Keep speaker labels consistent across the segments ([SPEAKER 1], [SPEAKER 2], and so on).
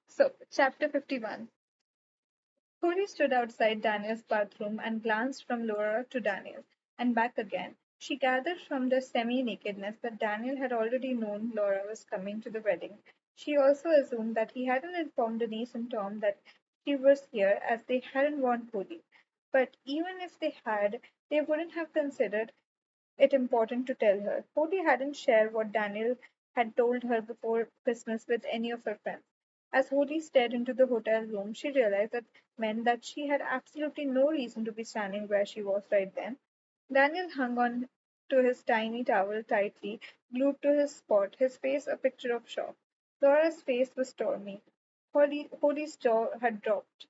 [SPEAKER 1] So, chapter 51. Tori stood outside Daniel's bathroom and glanced from Laura to Daniel, and back again. She gathered from the semi nakedness that Daniel had already known Laura was coming to the wedding. She also assumed that he hadn't informed Denise and Tom that she was here as they hadn't warned Cody. But even if they had, they wouldn't have considered it important to tell her. Cody hadn't shared what Daniel had told her before Christmas with any of her friends. As Holly stared into the hotel room, she realized that meant that she had absolutely no reason to be standing where she was right then. Daniel hung on to his tiny towel tightly, glued to his spot, his face a picture of shock. Laura's face was stormy. Holly's jaw had dropped.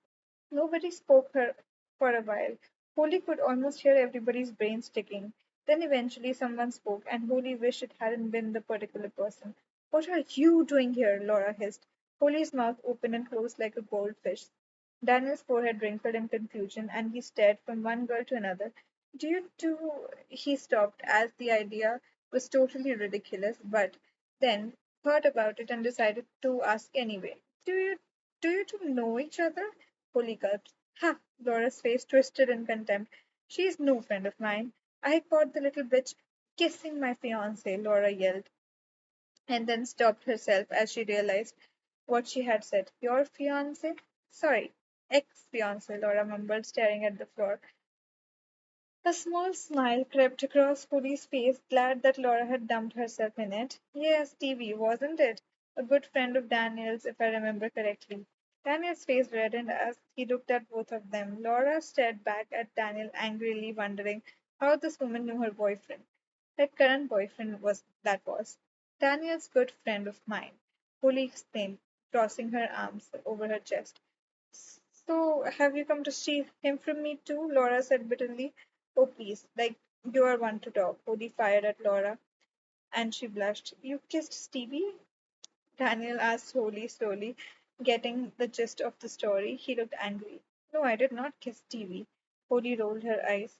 [SPEAKER 1] Nobody spoke her for a while. Holly could almost hear everybody's brains ticking. Then eventually someone spoke, and Holly wished it hadn't been the particular person. What are you doing here? Laura hissed. Holly's mouth opened and closed like a goldfish. Daniel's forehead wrinkled in confusion, and he stared from one girl to another. Do you two? He stopped, as the idea was totally ridiculous, but then thought about it and decided to ask anyway. Do you two know each other? Holly gulped. Ha! Laura's face twisted in contempt. She's no friend of mine. I caught the little bitch kissing my fiance, Laura yelled, and then stopped herself as she realized what she had said. Your fiance? Sorry, ex fiance, Laura mumbled, staring at the floor. A small smile crept across Holly's face, glad that Laura had dumped herself in it. Yes, Stevie, wasn't it? A good friend of Daniel's, if I remember correctly. Daniel's face reddened as he looked at both of them. Laura stared back at Daniel angrily, wondering how this woman knew her boyfriend. Her current boyfriend was. Daniel's good friend of mine, Holly explained, crossing her arms over her chest. So, have you come to steal him from me too? Laura said bitterly. Oh, please, like you are one to talk. Cody fired at Laura, and she blushed. You kissed Stevie? Daniel asked Holly slowly, getting the gist of the story. He looked angry. No, I did not kiss Stevie. Holly rolled her eyes.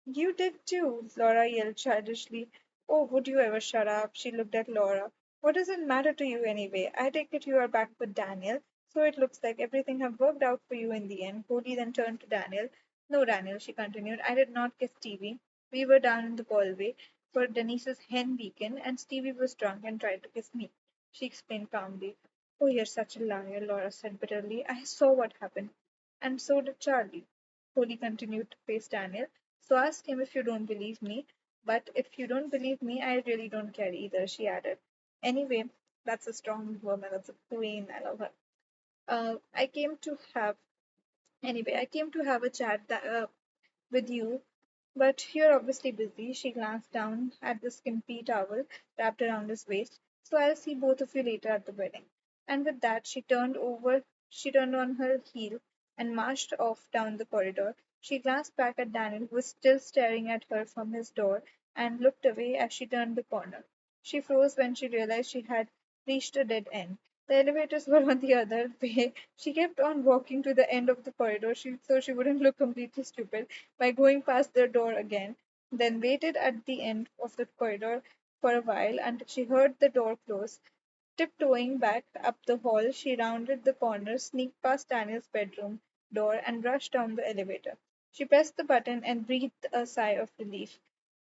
[SPEAKER 1] You did too, Laura yelled childishly. Oh, would you ever shut up? She looked at Laura. What does it matter to you anyway? I take it you are back with Daniel, so it looks like everything have worked out for you in the end. Cody then turned to Daniel. No, Daniel, she continued, I did not kiss Stevie. We were down in the hallway for Denise's hen weekend, and Stevie was drunk and tried to kiss me. She explained calmly. Oh, you're such a liar, Laura said bitterly. I saw what happened. And so did Charlie. Cody continued to face Daniel. So ask him if you don't believe me. But if you don't believe me, I really don't care either, she added. Anyway, that's a strong woman. That's a queen. I love her. I came to have, anyway, I came to have a chat with you, but you're obviously busy. She glanced down at the skimpy towel wrapped around his waist. So I'll see both of you later at the wedding. And with that, she turned on her heel and marched off down the corridor. She glanced back at Daniel, who was still staring at her from his door, and looked away as she turned the corner. She froze when she realized she had reached a dead end. The elevators were on the other way. She kept on walking to the end of the corridor so she wouldn't look completely stupid by going past the door again, then waited at the end of the corridor for a while until she heard the door close. Tiptoeing back up the hall, she rounded the corner, sneaked past Daniel's bedroom door, and rushed down the elevator. She pressed the button and breathed a sigh of relief.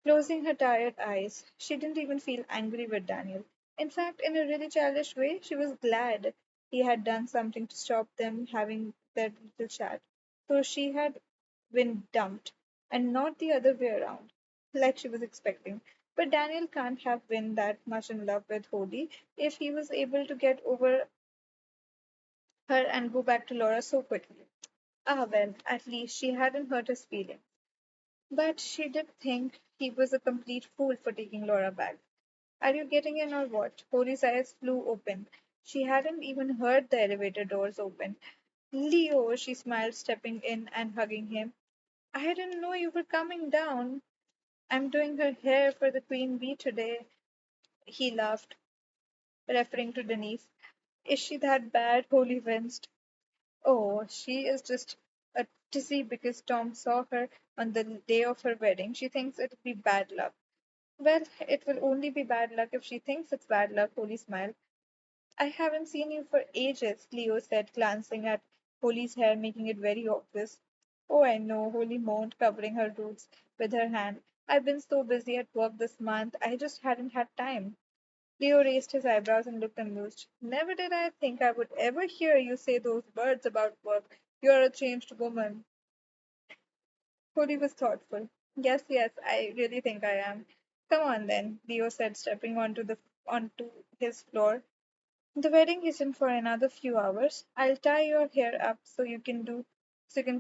[SPEAKER 1] Closing her tired eyes, she didn't even feel angry with Daniel. In fact, in a really childish way, she was glad he had done something to stop them having their little chat. So she had been dumped, and not the other way around, like she was expecting. But Daniel can't have been that much in love with Holly if he was able to get over her and go back to Laura so quickly. Ah, well, at least she hadn't hurt his feelings. But she did think he was a complete fool for taking Laura back. Are you getting in or what? Holly's eyes flew open. She hadn't even heard the elevator doors open. Leo, she smiled, stepping in and hugging him. I didn't know you were coming down. I'm doing her hair for the queen bee today. He laughed, referring to Denise. Is she that bad? Holly winced. Oh, she is just a tizzy because Tom saw her on the day of her wedding. She thinks it'll be bad luck. Well, it will only be bad luck if she thinks it's bad luck, Holly smiled. I haven't seen you for ages, Leo said, glancing at Holly's hair, making it very obvious. Oh, I know, Holly moaned, covering her roots with her hand. I've been so busy at work this month, I just hadn't had time. Leo raised his eyebrows and looked amused. Never did I think I would ever hear you say those words about work. You're a changed woman. Holly was thoughtful. Yes, yes, I really think I am. Come on then, Leo said, stepping onto his floor. The wedding isn't for another few hours. I'll tie your hair up so you can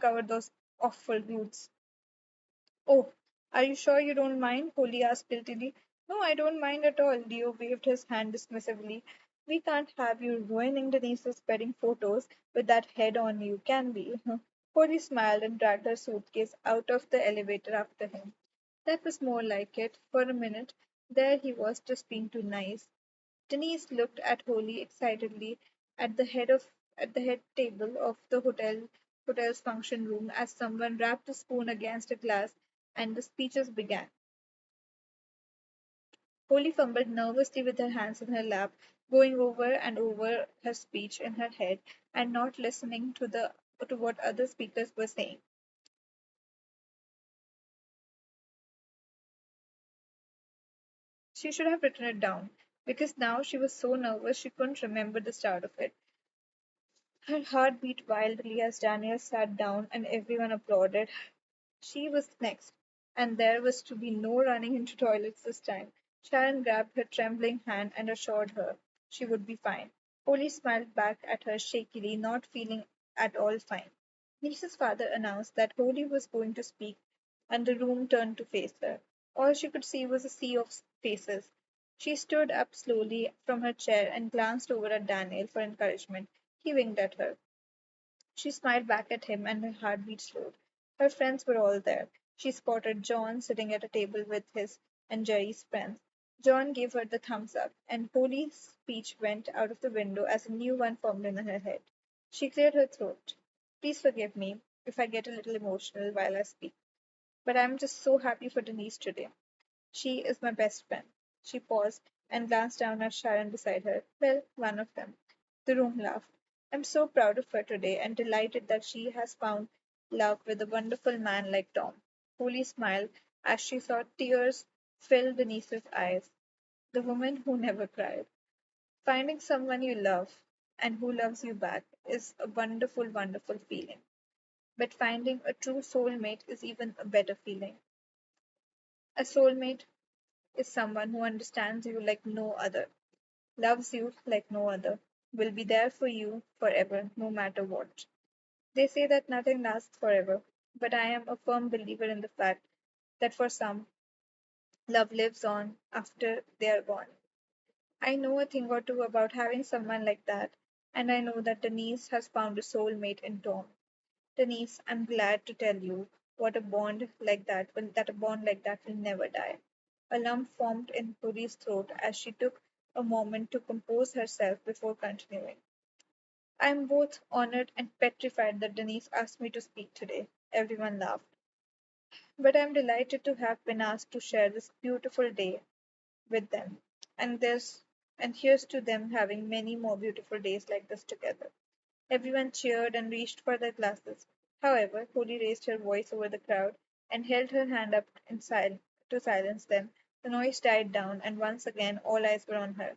[SPEAKER 1] cover those awful roots. Oh, are you sure you don't mind? Holly asked guiltily. No, I don't mind at all. Leo waved his hand dismissively. We can't have you ruining Denise's wedding photos with that head on you, can we? Holly smiled and dragged her suitcase out of the elevator after him. That was more like it. For a minute, there he was just being too nice. Denise looked at Holly excitedly at the head of at the head table of the hotel's function room as someone rapped a spoon against a glass and the speeches began. Holly fumbled nervously with her hands in her lap, going over and over her speech in her head and not listening to what other speakers were saying. She should have written it down, because now she was so nervous she couldn't remember the start of it. Her heart beat wildly as Daniel sat down and everyone applauded. She was next, and there was to be no running into toilets this time. Sharon grabbed her trembling hand and assured her she would be fine. Polly smiled back at her shakily, not feeling at all fine. Lisa's father announced that Holly was going to speak, and the room turned to face her. All she could see was a sea of faces. She stood up slowly from her chair and glanced over at Daniel for encouragement. He winked at her. She smiled back at him and her heartbeat slowed. Her friends were all there. She spotted John sitting at a table with his and Jerry's friends. John gave her the thumbs up, and Polly's speech went out of the window as a new one formed in her head. She cleared her throat. Please forgive me if I get a little emotional while I speak, but I'm just so happy for Denise today. She is my best friend. She paused and glanced down at Sharon beside her. Well, one of them. The room laughed. I'm so proud of her today and delighted that she has found love with a wonderful man like Tom. Holly smiled as she saw tears fill Denise's eyes. The woman who never cried. Finding someone you love and who loves you back is a wonderful, wonderful feeling. But finding a true soulmate is even a better feeling. A soulmate is someone who understands you like no other, loves you like no other, will be there for you forever, no matter what. They say that nothing lasts forever, but I am a firm believer in the fact that for some, love lives on after they are gone. I know a thing or two about having someone like that, and I know that Denise has found a soulmate in Tom. Denise, I'm glad to tell you that a bond like that will never die. A lump formed in Puri's throat as she took a moment to compose herself before continuing. I am both honored and petrified that Denise asked me to speak today. Everyone laughed. But I am delighted to have been asked to share this beautiful day with them. And there's and here's to them having many more beautiful days like this together. Everyone cheered and reached for their glasses. However, Holly raised her voice over the crowd and held her hand up to silence them. The noise died down, and once again all eyes were on her.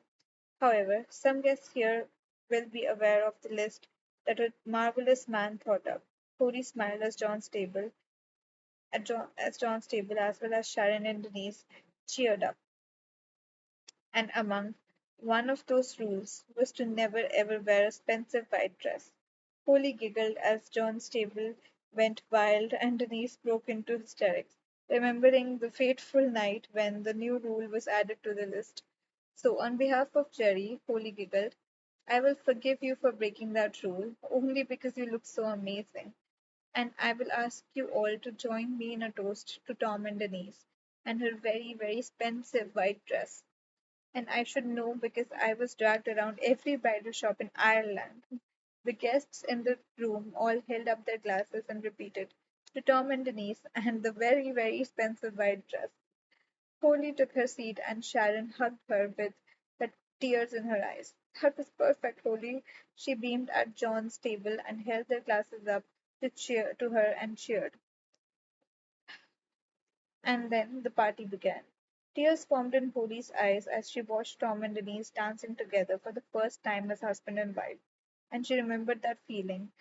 [SPEAKER 1] However, some guests here will be aware of the list that a marvelous man thought up. Holly smiled as John's table, as well as Sharon and Denise cheered up. And among one of those rules was to never ever wear a expensive white dress. Polly giggled as John's table went wild and Denise broke into hysterics, remembering the fateful night when the new rule was added to the list. So, on behalf of Jerry, Polly giggled, I will forgive you for breaking that rule, only because you look so amazing. And I will ask you all to join me in a toast to Tom and Denise and her very, very expensive white dress. And I should know because I was dragged around every bridal shop in Ireland. The guests in the room all held up their glasses and repeated, to Tom and Denise and the very, very expensive white dress. Polly took her seat and Sharon hugged her with that tears in her eyes. That was perfect, Holly. She beamed at John's table and held their glasses up to her and cheered. And then the party began. Tears formed in Holly's eyes as she watched Tom and Denise dancing together for the first time as husband and wife. And she remembered that feeling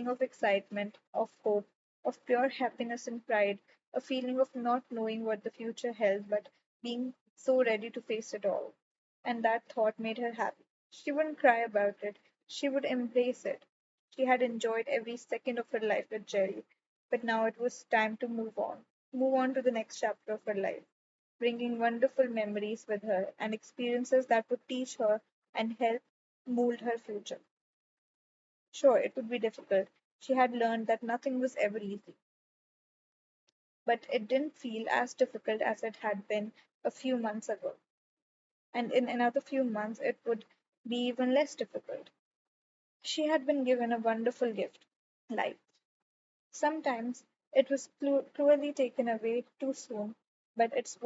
[SPEAKER 1] of excitement, of hope, of pure happiness and pride, a feeling of not knowing what the future held but being so ready to face it all. And that thought made her happy. She wouldn't cry about it, she would embrace it. She had enjoyed every second of her life with Jerry, but now it was time to move on to the next chapter of her life, bringing wonderful memories with her and experiences that would teach her and help mold her future. Sure, it would be difficult. She had learned that nothing was ever easy, but it didn't feel as difficult as it had been a few months ago. And in another few months, it would be even less difficult. She had been given a wonderful gift, life. Sometimes it was cruelly taken away too soon, but but it's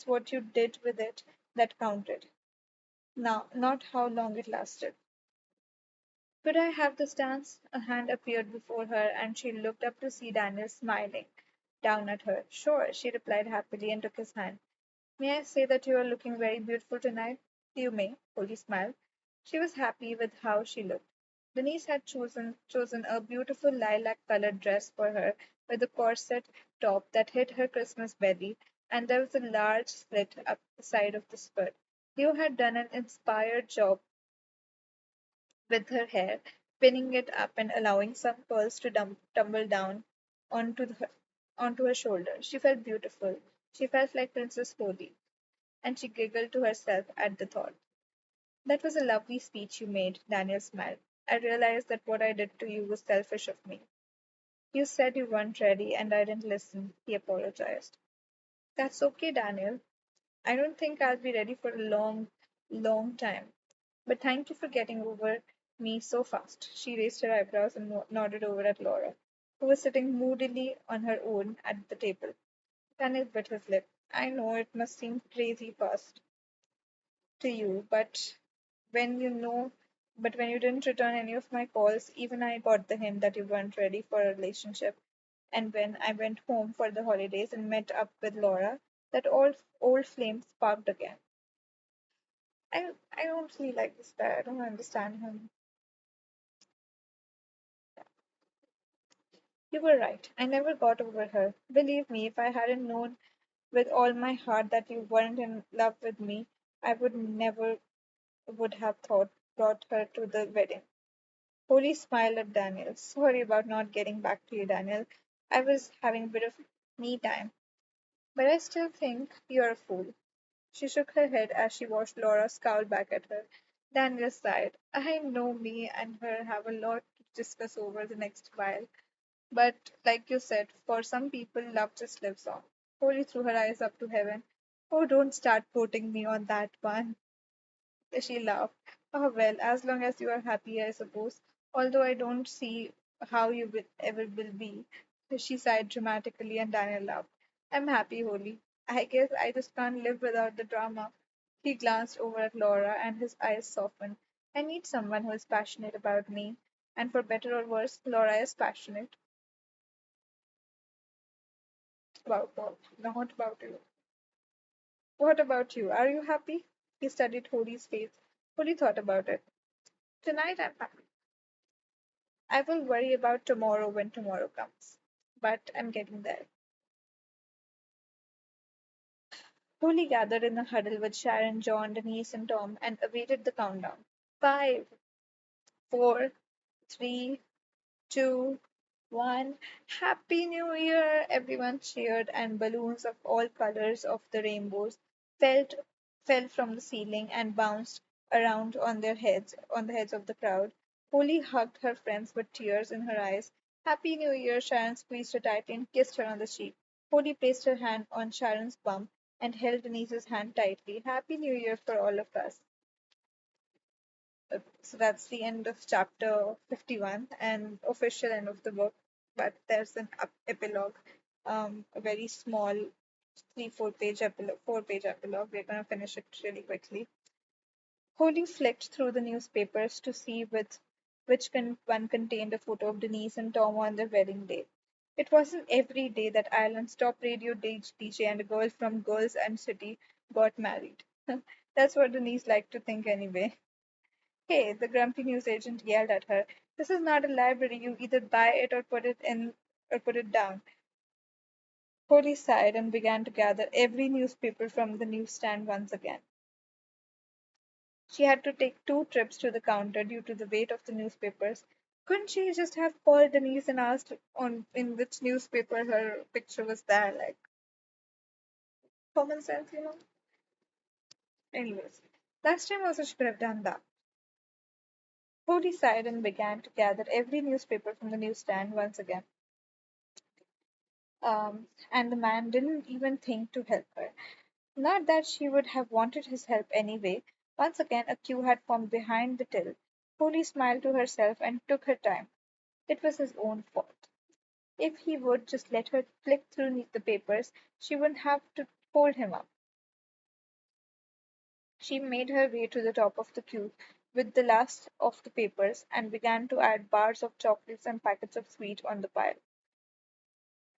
[SPEAKER 1] what you did with it that counted. Now, not how long it lasted. Could I have this dance? A hand appeared before her, and she looked up to see Daniel smiling down at her. Sure, she replied happily and took his hand. May I say that you are looking very beautiful tonight? You may, Polly smiled. She was happy with how she looked. Denise had chosen a beautiful lilac colored dress for her with a corset top that hid her Christmas belly, and there was a large slit up the side of the skirt. Leo had done an inspired job with her hair, pinning it up and allowing some pearls to tumble down onto the, onto her shoulder. She felt beautiful. She felt like Princess Holy, and she giggled to herself at the thought. That was a lovely speech you made, Daniel smiled. I realized that what I did to you was selfish of me. You said you weren't ready, and I didn't listen, he apologized. That's okay, Daniel. I don't think I'll be ready for a long, long time. But thank you for getting over me so fast. She raised her eyebrows and nodded over at Laura, who was sitting moodily on her own at the table. Daniel bit his lip. I know it must seem crazy fast to you, when you know, but when you didn't return any of my calls, even I got the hint that you weren't ready for a relationship. And when I went home for the holidays and met up with Laura, that old flame sparked again. I don't really like this guy. I don't understand him. You were right. I never got over her. Believe me, if I hadn't known with all my heart that you weren't in love with me, I would never would have thought brought her to the wedding. Holly smiled at Daniel. Sorry about not getting back to you, Daniel. I was having a bit of me time. But I still think you're a fool. She shook her head as she watched Laura scowl back at her. Daniel sighed. I know me and her have a lot to discuss over the next while. But like you said, for some people, love just lives on. Holly threw her eyes up to heaven. Oh, don't start quoting me on that one. She laughed. Oh, well, as long as you are happy, I suppose. Although I don't see how you will ever will be. She sighed dramatically and Daniel laughed. I'm happy, Holly. I guess I just can't live without the drama. He glanced over at Laura and his eyes softened. I need someone who is passionate about me. And for better or worse, Laura is passionate about Paul, not about you. What about you? Are you happy? He studied Holly's face. Holly thought about it. Tonight I'm happy. I will worry about tomorrow when tomorrow comes. But I'm getting there. Holly gathered in a huddle with Sharon, John, Denise, and Tom and awaited the countdown. 5, 4, 3, 2, 1. Happy New Year! Everyone cheered, and balloons of all colors of the rainbows felt, fell from the ceiling and bounced around on the heads of the crowd. Polly hugged her friends with tears in her eyes. Happy New Year! Sharon squeezed her tightly and kissed her on the cheek. Polly placed her hand on Sharon's bum and held Denise's hand tightly. Happy New Year for all of us. So that's the end of chapter 51 and official end of the book. But there's an epilogue, a very small four-page epilogue. We're gonna finish it really quickly. Holly flicked through the newspapers to see one contained a photo of Denise and Tom on their wedding day. It wasn't every day that Ireland's top radio DJ and a girl from Girls and City got married. That's what Denise liked to think anyway. Hey, the grumpy newsagent yelled at her. This is not a library. You either buy it or put it down. Holly sighed and began to gather every newspaper from the newsstand once again. She had to take two trips to the counter due to the weight of the newspapers. Couldn't she just have called Denise and asked on in which newspaper her picture was there? Like common sense, you know? Anyways, last time also she could have done that. Cody sighed and began to gather every newspaper from the newsstand once again. And the man didn't even think to help her. Not that she would have wanted his help anyway. Once again, a queue had formed behind the till. Cody smiled to herself and took her time. It was his own fault. If he would just let her flick through the papers, she wouldn't have to hold him up. She made her way to the top of the queue with the last of the papers and began to add bars of chocolates and packets of sweet on the pile.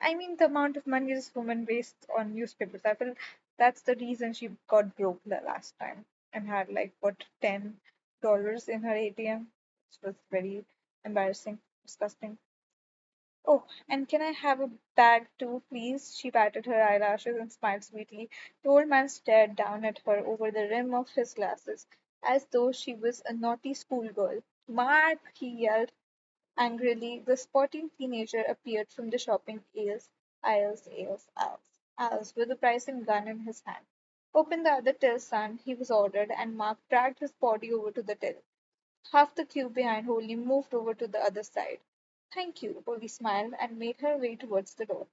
[SPEAKER 1] I mean, the amount of money this woman wastes on newspapers. I feel that's the reason she got broke the last time and had like what $10 in her ATM, which was very embarrassing, disgusting. Oh, and can I have a bag too, please? She patted her eyelashes and smiled sweetly. The old man stared down at her over the rim of his glasses, as though she was a naughty schoolgirl. Mark! He yelled angrily. The sporting teenager appeared from the shopping aisles, with a pricing gun in his hand. Open the other till, son, he was ordered, and Mark dragged his body over to the till. Half the queue behind Holly moved over to the other side. Thank you, Holly smiled and made her way towards the door.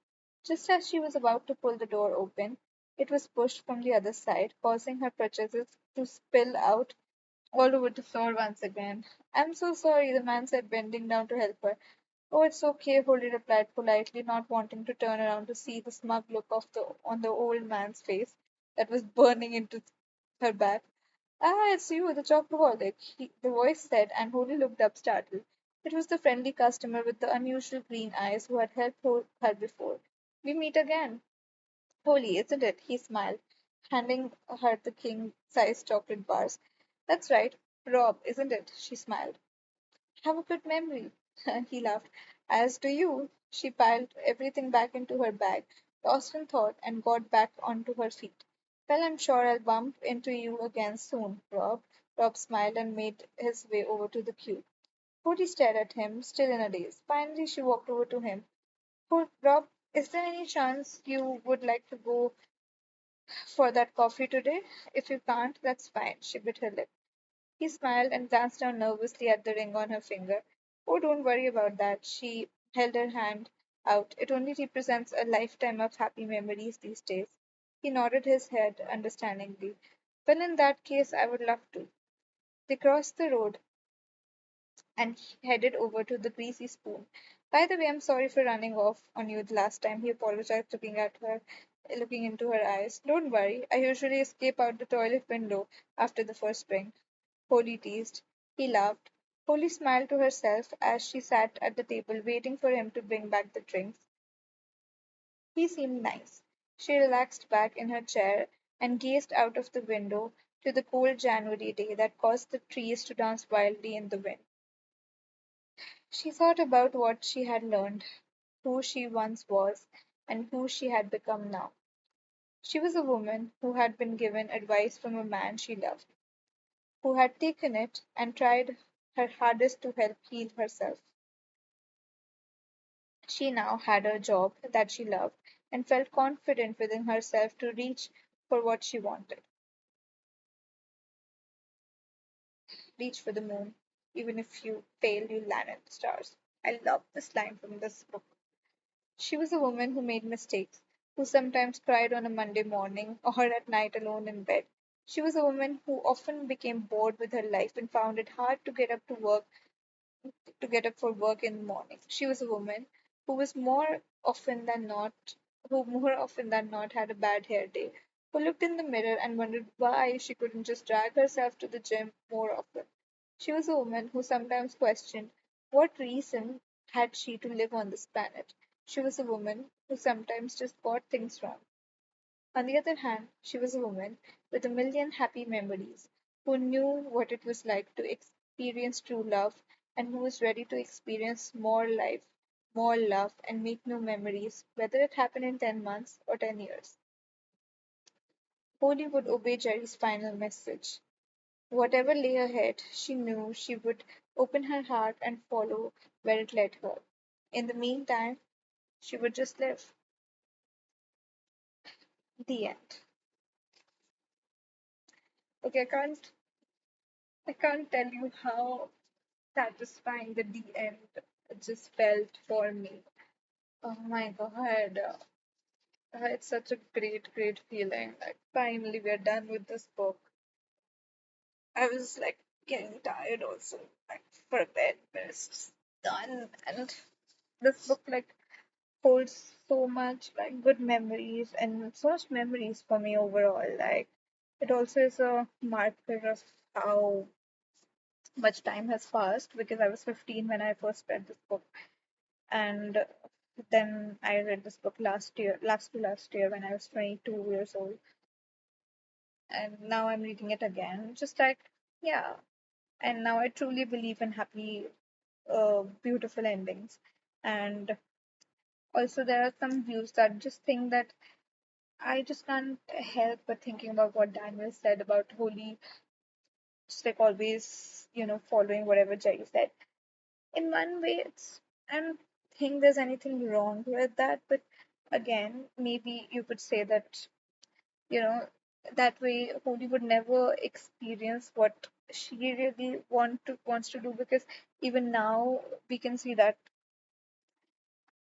[SPEAKER 1] Just as she was about to pull the door open, it was pushed from the other side, causing her purchases to spill out all over the floor once again. I'm so sorry, the man said, bending down to help her. Oh, it's okay, Holly replied politely, not wanting to turn around to see the smug look on the old man's face that was burning into her back. Ah, it's you, the chocoholic, the voice said, and Holly looked up startled. It was the friendly customer with the unusual green eyes who had helped her before. We meet again. Holly, isn't it? He smiled, handing her the king-sized chocolate bars. That's right. Rob, isn't it? She smiled. Have a good memory. He laughed. As do you. She piled everything back into her bag, lost in thought, and got back onto her feet. Well, I'm sure I'll bump into you again soon, Rob. Rob smiled and made his way over to the queue. Cody stared at him, still in a daze. Finally, she walked over to him. Oh, Rob, is there any chance you would like to go for that coffee today? If you can't, that's fine. She bit her lip. He smiled and glanced down nervously at the ring on her finger. Oh, don't worry about that. She held her hand out. It only represents a lifetime of happy memories these days. He nodded his head understandingly. Well, in that case, I would love to. They crossed the road and headed over to the Greasy Spoon. By the way, I'm sorry for running off on you the last time. He apologized, looking into her eyes. Don't worry. I usually escape out the toilet window after the first drink. Polly teased. He laughed. Polly smiled to herself as she sat at the table waiting for him to bring back the drinks. He seemed nice. She relaxed back in her chair and gazed out of the window to the cold January day that caused the trees to dance wildly in the wind. She thought about what she had learned, who she once was, and who she had become now. She was a woman who had been given advice from a man she loved, who had taken it and tried her hardest to help heal herself. She now had a job that she loved and felt confident within herself to reach for the moon. Even if you fail, you land in the stars. I love this line from this book. She was a woman who made mistakes, who sometimes cried on a Monday morning or at night alone in bed. She was a woman who often became bored with her life and found it hard to get up for work in the morning. She was a woman who was more often than not who more often than not had a bad hair day, who looked in the mirror and wondered why she couldn't just drag herself to the gym more often. She was a woman who sometimes questioned what reason had she to live on this planet. She was a woman who sometimes just got things wrong. On the other hand, she was a woman with a million happy memories, who knew what it was like to experience true love and who was ready to experience more life, more love, and make new memories, whether it happened in 10 months or 10 years. Holly would obey Jerry's final message. Whatever lay ahead, she knew she would open her heart and follow where it led her. In the meantime, she would just live. The end. Okay, I can't tell you how satisfying that the end just felt for me. Oh my god. It's such a great feeling. Like finally we're done with this book. I was like getting tired also, like for a bit, but it's just done. And this book like holds so much like good memories and so much memories for me overall. Like it also is a marker of how much time has passed because I was 15 when I first read this book. And then I read this book last year when I was 22 years old, and now I'm reading it again. Just like, yeah, and now I truly believe in happy, beautiful endings. And also, there are some views that just think that I just can't help but thinking about what Daniel said about Holy, just like always, following whatever Jerry said. In one way, I don't think there's anything wrong with that, but again, maybe you could say that you know that way Holly would never experience what she really wants to do because even now we can see that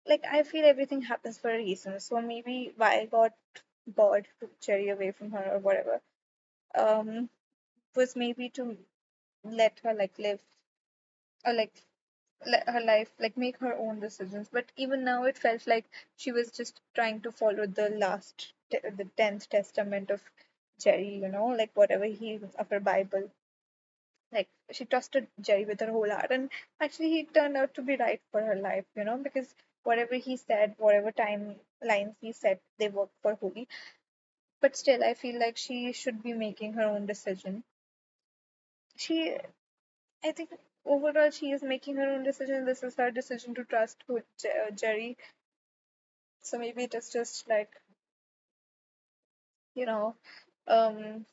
[SPEAKER 1] like I feel everything happens for a reason. So maybe why God took Cherry away from her or whatever um was maybe to let her like live or like let her life like make her own decisions. But even now it felt like she was just trying to follow the 10th testament of Jerry, like whatever he of her Bible. Like she trusted Jerry with her whole heart, and actually he turned out to be right for her life, because whatever he said, whatever timelines he said, they worked for Holly. But still I feel like she should be making her own decision. She I think overall she is making her own decision. This is her decision to trust Jerry. So maybe it is just like, you know, um,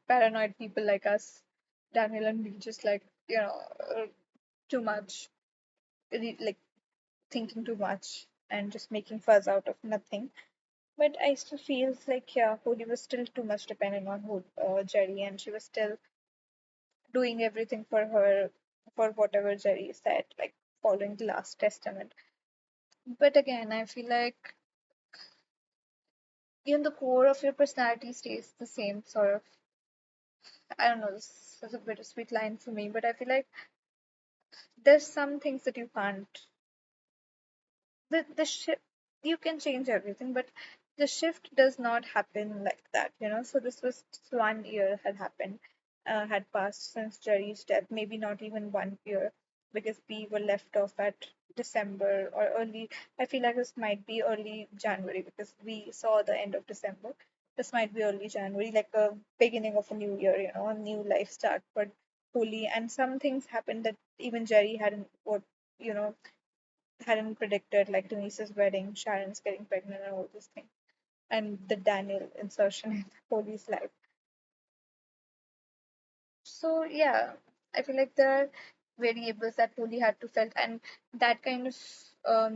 [SPEAKER 1] paranoid people like us, Daniel and me, just like, too much, like thinking too much and just making fuzz out of nothing. But I still feel like, yeah, Holly was still too much dependent on Jerry, and she was still doing everything for her, for whatever Jerry said, like following the last testament. But again, I feel like even the core of your personality stays the same sort of. I don't know, this is a bittersweet line for me, but I feel like there's some things that you can't. The shift, you can change everything, but the shift does not happen like that. So this was just 1 year had passed since Jerry's death. Maybe not even 1 year, because we were left off at December or early. I feel like this might be early January because we saw the end of December. This might be early January, like a beginning of a new year, a new life start for Holy. And some things happened that even Jerry you know hadn't predicted, like Denise's wedding, Sharon's getting pregnant, and all these things, and the Daniel insertion in Holy's life. So yeah, I feel like there are variables that Holy had to felt, and that kind of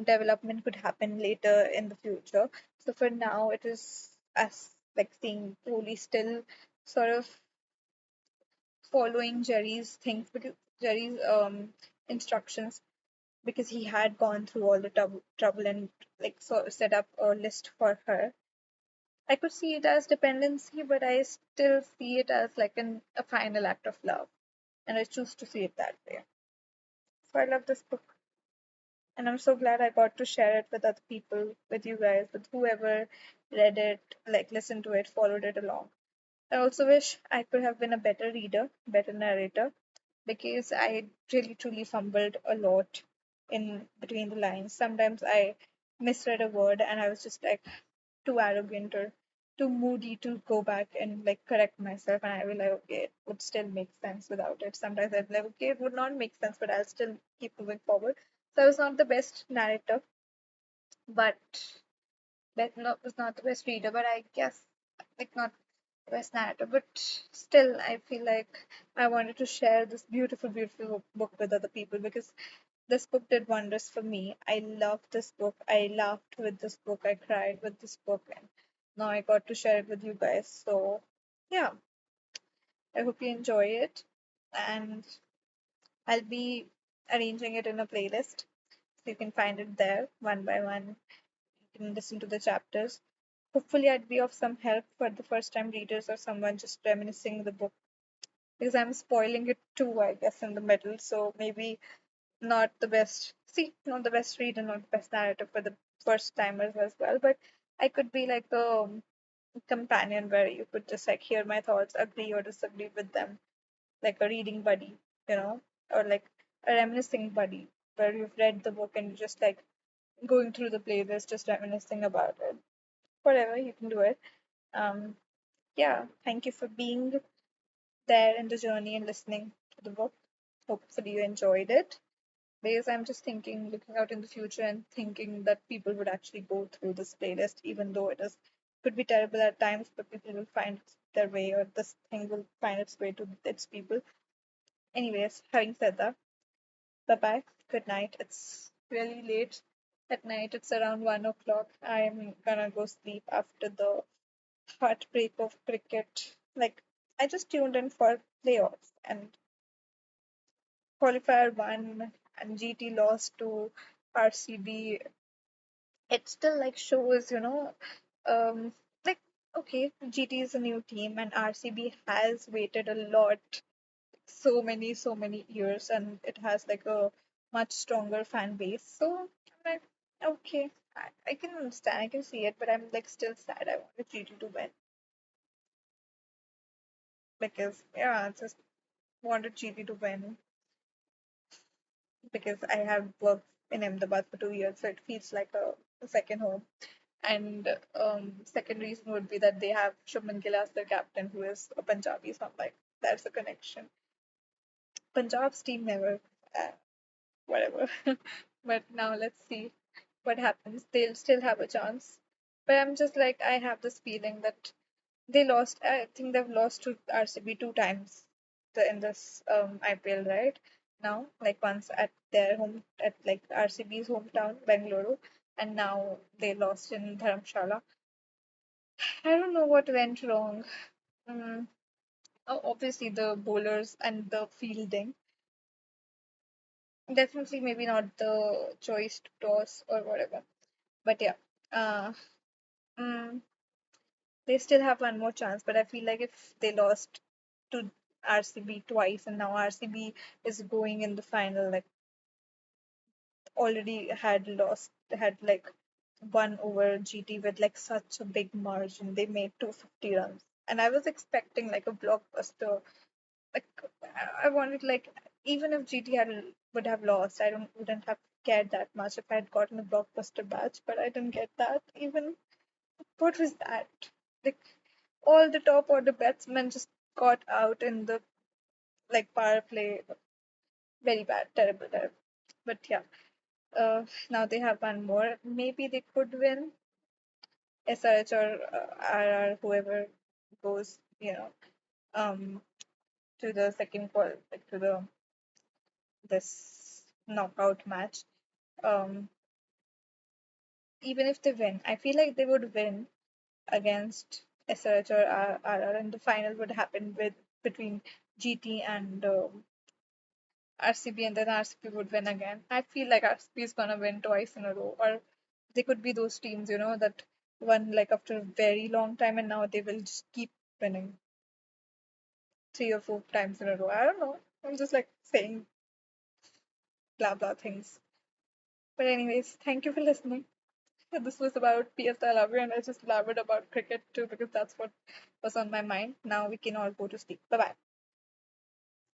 [SPEAKER 1] development could happen later in the future. So for now, it is us like seeing Holy still sort of following Jerry's things because Jerry's instructions because he had gone through all the trouble and like set up a list for her. I could see it as dependency, but I still see it as like a final act of love, and I choose to see it that way. So I love this book, And I'm so glad I got to share it with other people, with you guys, with whoever read it, like listened to it, followed it along. I also wish I could have been a better reader, better narrator, because I really truly fumbled a lot in between the lines. Sometimes I misread a word and I was just like too arrogant or too moody to go back and like correct myself, and I will like, okay, it would still make sense without it. Sometimes I'd be like, okay, it would not make sense, but I'll still keep moving forward. So I was not the best narrator, but was not the best reader, but I guess like not the best narrator, but still I feel like I wanted to share this beautiful, beautiful book with other people because this book did wonders for me. I loved this book. I laughed with this book. I cried with this book, and now I got to share it with you guys. So yeah, I hope you enjoy it, and I'll be arranging it in a playlist so you can find it there one by one. You can listen to the chapters. Hopefully, I'd be of some help for the first time readers or someone just reminiscing the book because I'm spoiling it too, I guess, in the middle. So maybe not the best, see, not the best reader, not the best narrative for the first timers as well. But I could be like a companion where you could just like hear my thoughts, agree or disagree with them, like a reading buddy, you know, or like a reminiscing buddy where you've read the book and you're just like going through the playlist, just reminiscing about it. Whatever, you can do it. Um, yeah, thank you for being there in the journey and listening to the book. Hopefully, you enjoyed it. Because I'm just thinking, looking out in the future and thinking that people would actually go through this playlist, even though it is could be terrible at times, but people will find their way, or this thing will find its way to its people. Anyways, having said that, bye bye, good night. It's really late at night. It's around 1 o'clock. I'm gonna go sleep after the heartbreak of cricket. Like I just tuned in for playoffs and qualifier one and GT lost to RCB. It still like shows, like okay, GT is a new team and RCB has waited a lot, so many years, and it has like a much stronger fan base. So I'm like, okay, I can understand, I can see it, but I'm like still sad. I wanted GT to win because yeah, I just wanted GT to win because I have worked in Ahmedabad for 2 years, so it feels like a second home. And second reason would be that they have Shubman Gill as their captain, who is a Punjabi. So I'm like, that's a connection. Punjab's team never, uh, whatever. But now let's see what happens. They'll still have a chance. But I'm just like, I have this feeling that they lost. I think they've lost to RCB 2 times in this IPL, right? Now, like once at their home, at like RCB's hometown, Bengaluru, and now they lost in Dharamshala. I don't know what went wrong. Mm, obviously, the bowlers and the fielding. Definitely, maybe not the choice to toss or whatever. But yeah, uh, mm, they still have one more chance. But I feel like if they lost to RCB twice and now RCB is going in the final, like already had like won over GT with like such a big margin. They made 250 runs. And I was expecting like a blockbuster, like I wanted like even if GT had would have lost, I don't wouldn't have cared that much if I had gotten a blockbuster batch, but I didn't get that. Even what was that? Like all the top order batsmen just got out in the like power play. Very bad, terrible, terrible. But yeah, now they have one more. Maybe they could win SRH or RR, whoever goes, um, to the second call, like to the this knockout match. Um, even if they win, I feel like they would win against SRH or RR, and the final would happen with between GT and RCB, and then RCB would win again. I feel like RCB is gonna win twice in a row, or they could be those teams, that won like after a very long time, and now they will just keep winning 3 or 4 times in a row. I don't know. I'm just like saying blah blah things. But anyways, thank you for listening. This was about PS I Love You, and I just blabbered about cricket too because that's what was on my mind. Now we can all go to sleep. Bye bye.